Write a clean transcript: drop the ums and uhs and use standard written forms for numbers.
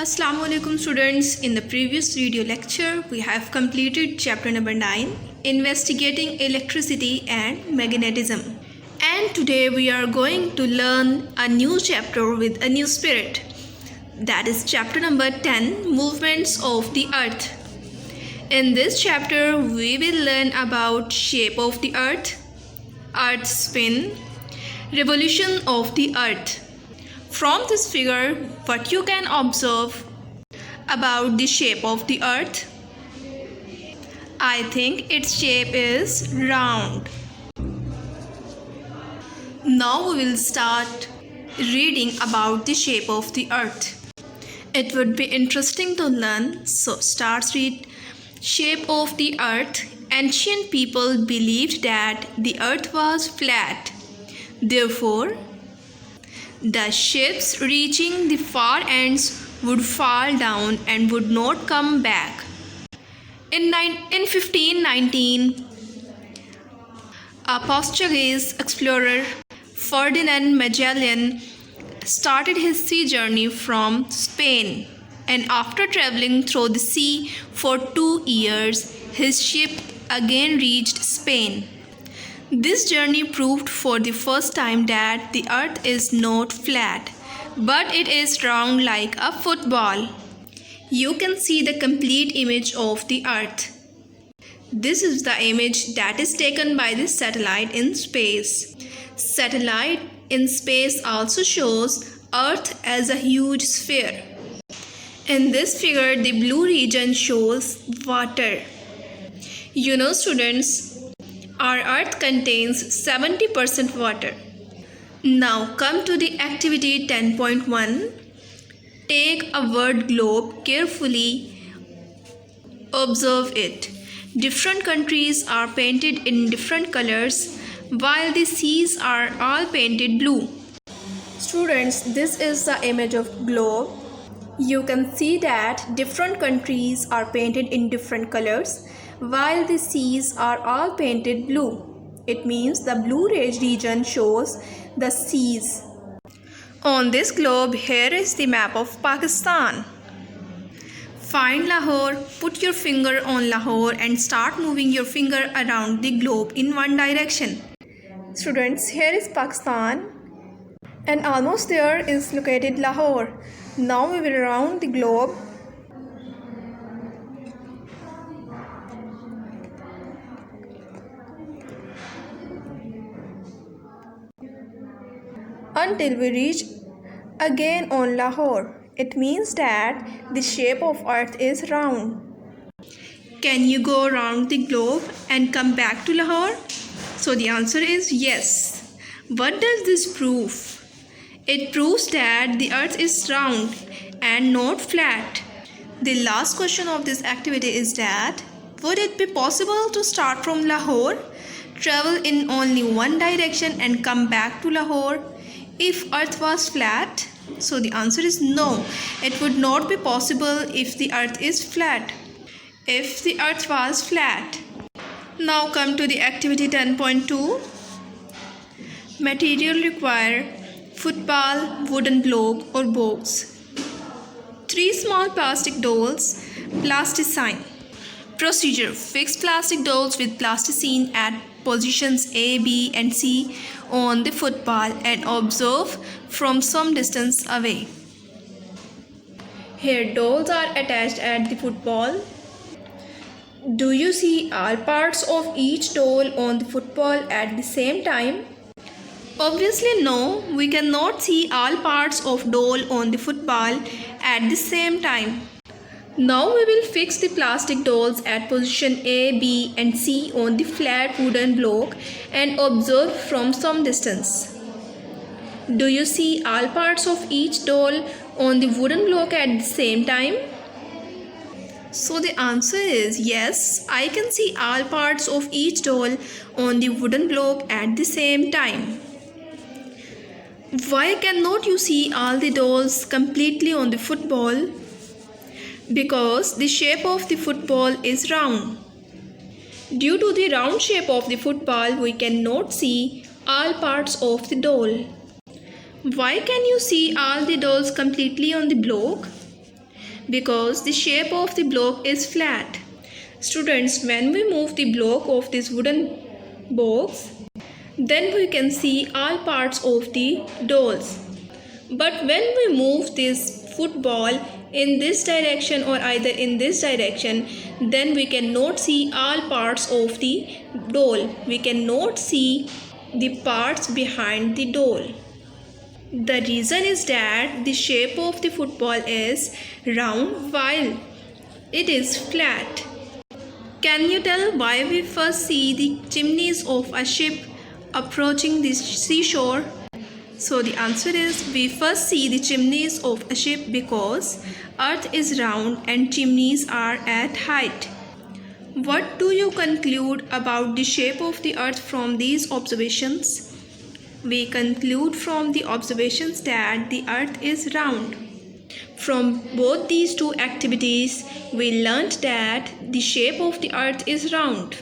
Assalamu alaikum students. In the previous video lecture, we have completed chapter number 9, Investigating Electricity and Magnetism. And today we are going to learn a new chapter with a new spirit. That is chapter number 10, Movements of the Earth. In this chapter, we will learn about shape of the Earth, Earth's spin, revolution of the Earth. From this figure, what you can observe about the shape of the Earth? I think its shape is round. Now we will start reading about the shape of the Earth. It would be interesting to learn, so start read. Shape of the Earth. Ancient people believed that the Earth was flat. Therefore, the ships reaching the far ends would fall down and would not come back. In 1519, a Portuguese explorer, Ferdinand Magellan, started his sea journey from Spain, and after traveling through the sea for 2 years, his ship again reached Spain. This journey proved for the first time that the Earth is not flat, but it is round like a football. You can see the complete image of the Earth. This is the image that is taken by the satellite in space. Satellite in space also shows Earth as a huge sphere. In this figure, the blue region shows water. You know, students, our Earth contains 70% water. Now come to the activity 10.1. Take a word globe carefully. Observe it. Different countries are painted in different colors, while the seas are all painted blue. Students, this is the image of globe. You can see that different countries are painted in different colors, while the seas are all painted blue. It means the blue region shows the seas. On this globe, here is the map of Pakistan. Find Lahore, put your finger on Lahore and start moving your finger around the globe in one direction. Students, here is Pakistan and almost there is located Lahore. Now we will round the globe. Until we reach again on Lahore. It means that the shape of Earth is round. Can you go around the globe and come back to Lahore? So the answer is yes. What does this prove? It proves that the Earth is round and not flat. The last question of this activity is that would it be possible to start from Lahore, travel in only one direction and come back to Lahore if Earth was flat? So the answer is no. It would not be possible if the Earth is flat. If the Earth was flat. Now come to the activity 10.2. Material required: football, wooden block or box. 3 small plastic dolls, plasticine. Procedure: fix plastic dolls with plasticine at positions A, B and C on the football and observe from some distance away. Here dolls are attached at the football. Do you see all parts of each doll on the football at the same time? Obviously no, we cannot see all parts of doll on the football at the same time. Now we will fix the plastic dolls at position A, B and C on the flat wooden block and observe from some distance. Do you see all parts of each doll on the wooden block at the same time? So the answer is yes, I can see all parts of each doll on the wooden block at the same time. Why cannot you see all the dolls completely on the football? Because the shape of the football is round. Due to the round shape of the football, we cannot see all parts of the doll. Why can you see all the dolls completely on the block? because the shape of the block is flat. Students, when we move the block of this wooden box, then we can see all parts of the dolls. But when we move this football in this direction or either in this direction, then we cannot see all parts of the doll. We cannot see the parts behind the doll. The reason is that the shape of the football is round while it is flat. Can you tell why we first see the chimneys of a ship approaching the seashore? So the answer is we first see the chimneys of a ship because earth is round and chimneys are at height. What do you conclude about the shape of the earth from these observations? We conclude from the observations that the earth is round. From both these two activities, we learnt that the shape of the earth is round.